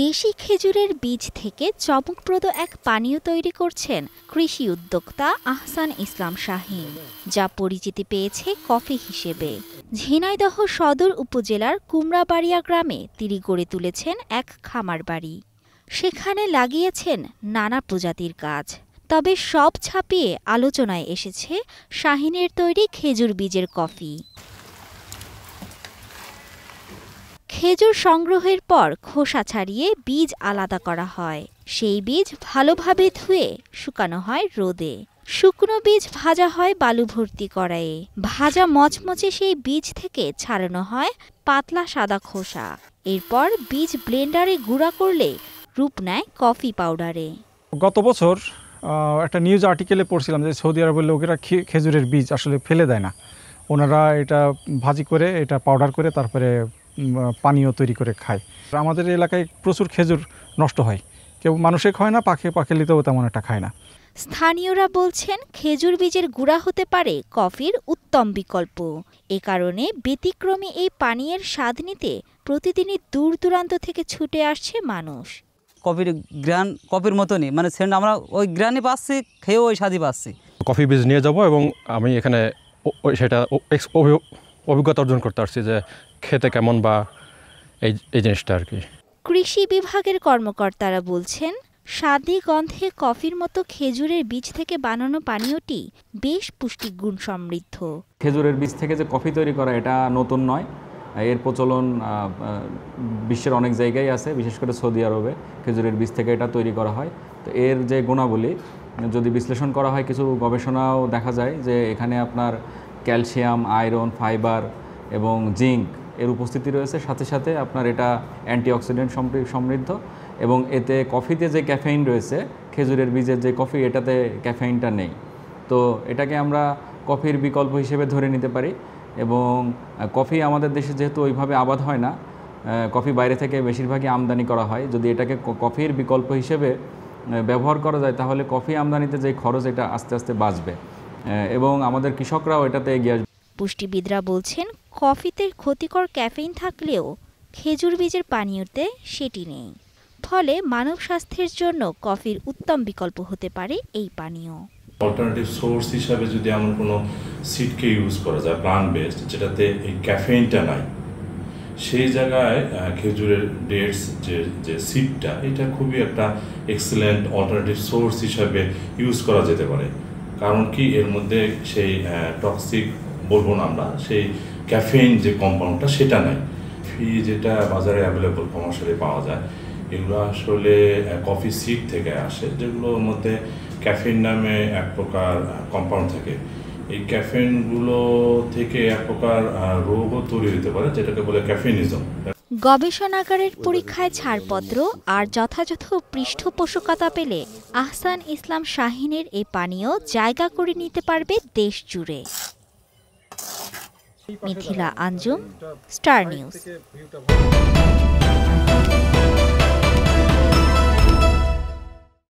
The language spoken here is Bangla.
দেশি খেজুরের বীজ থেকে চমকপ্রদ এক পানীয় তৈরি করছেন কৃষি উদ্যোক্তা আহসান ইসলাম শাহীন, যা পরিচিতি পেয়েছে কফি হিসেবে। ঝিনাইদহ সদর উপজেলার কুমড়াবাড়িয়া গ্রামে তিনি গড়ে তুলেছেন এক খামার বাড়ি। সেখানে লাগিয়েছেন নানা প্রজাতির গাছ। তবে সব ছাপিয়ে আলোচনায় এসেছে শাহীনের তৈরি খেজুর বীজের কফি। খেজুর সংগ্রহের পর খোসা ছাড়িয়ে বীজ আলাদা করা হয়। সেই বীজ ভালোভাবে ধুয়ে শুকানো হয় রোদে। শুকনো বীজ ভাজা হয় বালু ভর্তি কড়াইয়ে। ভাজা মচমচে সেই বীজ থেকে ছাড়ানো হয় পাতলা সাদা খোসা। এরপর বীজ ব্লেন্ডারে গুঁড়া করলে রূপ নেয় কফি পাউডারে। গত বছর একটা নিউজ আর্টিকেলে পড়ছিলাম যে সৌদি আরবের লোকেরা খেজুরের বীজ আসলে ফেলে দেয় না, ওনারা এটা ভাজি করে এটা পাউডার করে তারপরে পানীয় তৈরি করে খায়। আমাদের এলাকায় প্রচুর খেজুর নষ্ট হয়, কেউ মানুষে খায় না, পাখিলিতেও তেমন একটা খায় না। স্থানীয়রা বলছেন খেজুর বীজের গুঁড়া হতে পারে কফির উত্তম বিকল্প। এ কারণে ব্যতিক্রমী এই পানীয়ের স্বাদ নিতে প্রতিদিনই দূর দূরান্ত থেকে ছুটে আসছে মানুষ। কফির গ্রান কফির মতনই, মানে সেন্ট আমরা ওই গ্রানই পাচ্ছি, খেয়েও ওই স্বাদই পাচ্ছি। কফি বীজ নিয়ে যাব এবং আমি এখানে সেটা অভিজ্ঞতা অর্জন করতে পারছি যে খেতে কেমন বা এই জিনিসটা আর কি। কৃষি বিভাগের কর্মকর্তারা বলছেন, স্বাদে গন্ধে কফির মতো খেজুরের বীজ থেকে বানানো পানীয়টি বেশ পুষ্টিগুণ সমৃদ্ধ। খেজুরের বীজ থেকে যে কফি তৈরি করা এটা নতুন নয়, এর প্রচলন বিশ্বের অনেক জায়গায় আছে, বিশেষ করে সৌদি আরবে খেজুরের বীজ থেকে এটা তৈরি করা হয়। তো এর যে গুণাবলী যদি বিশ্লেষণ করা হয়, কিছু গবেষণাও দেখা যায় যে এখানে আপনার ক্যালসিয়াম, আয়রন, ফাইবার এবং জিঙ্ক এর উপস্থিতি রয়েছে। সাথে সাথে আপনার এটা অ্যান্টিঅক্সিডেন্ট সমৃদ্ধ এবং এতে কফিতে যে ক্যাফেইন রয়েছে, খেজুরের বীজের যে কফি, এটাতে ক্যাফেইনটা নেই। তো এটাকে আমরা কফির বিকল্প হিসেবে ধরে নিতে পারি। এবং কফি আমাদের দেশে যেহেতু ওইভাবে আবাদ হয় না, কফি বাইরে থেকে বেশিরভাগই আমদানি করা হয়। যদি এটাকে কফির বিকল্প হিসেবে ব্যবহার করা যায় তাহলে কফি আমদানিতে যে খরচ, এটা আস্তে আস্তে বাঁচবে এবং আমাদের কৃষকরাও এটাতে এগিয়ে আসবে। পুষ্টিবিদরা বলছেন, কফিতে ক্ষতিকর ক্যাফেইন থাকলেও খেজুর বীজের পানীয়তে সেটি নেই। ফলে মানব স্বাস্থ্যের জন্য কফির উত্তম বিকল্প হতে পারে এই পানীয়। অল্টারনেটিভ সোর্স হিসাবে যদি এমন কোনো সিডকে ইউজ করা যায় প্লান্ট বেসড, যেটাতে এই ক্যাফেইনটা নাই, সেই জায়গায় খেজুরের ডেটস যে সিডটা, এটা খুবই একটা এক্সেলেন্ট অল্টারনেটিভ সোর্স হিসাবে ইউজ করা যেতে পারে। কারণ কি, এর মধ্যে সেই টক্সিক বলবো না আমরা, সেই ক্যাফেইন যে কম্পাউন্ডটা সেটা নাই। যেটা বাজারে অ্যাভেলেবল কমার্শিয়ালি পাওয়া যায়, এগুলো আসলে কফি সিড থেকে আসে, যেগুলোর মধ্যে ক্যাফেইন নামে এক প্রকার কম্পাউন্ড থাকে। এই ক্যাফেইনগুলো থেকে এক প্রকার রোগও তৈরি হতে পারে, যেটাকে বলে ক্যাফেইনিজম। গবেষণাগারের পরীক্ষায় ছাড়পত্র আর যথাযথ পৃষ্ঠপোষকতা পেলে আহসান ইসলাম শাহীনের এই পানীয় জায়গা করে নিতে পারবে দেশ জুড়ে। Mithila Anjum, star news.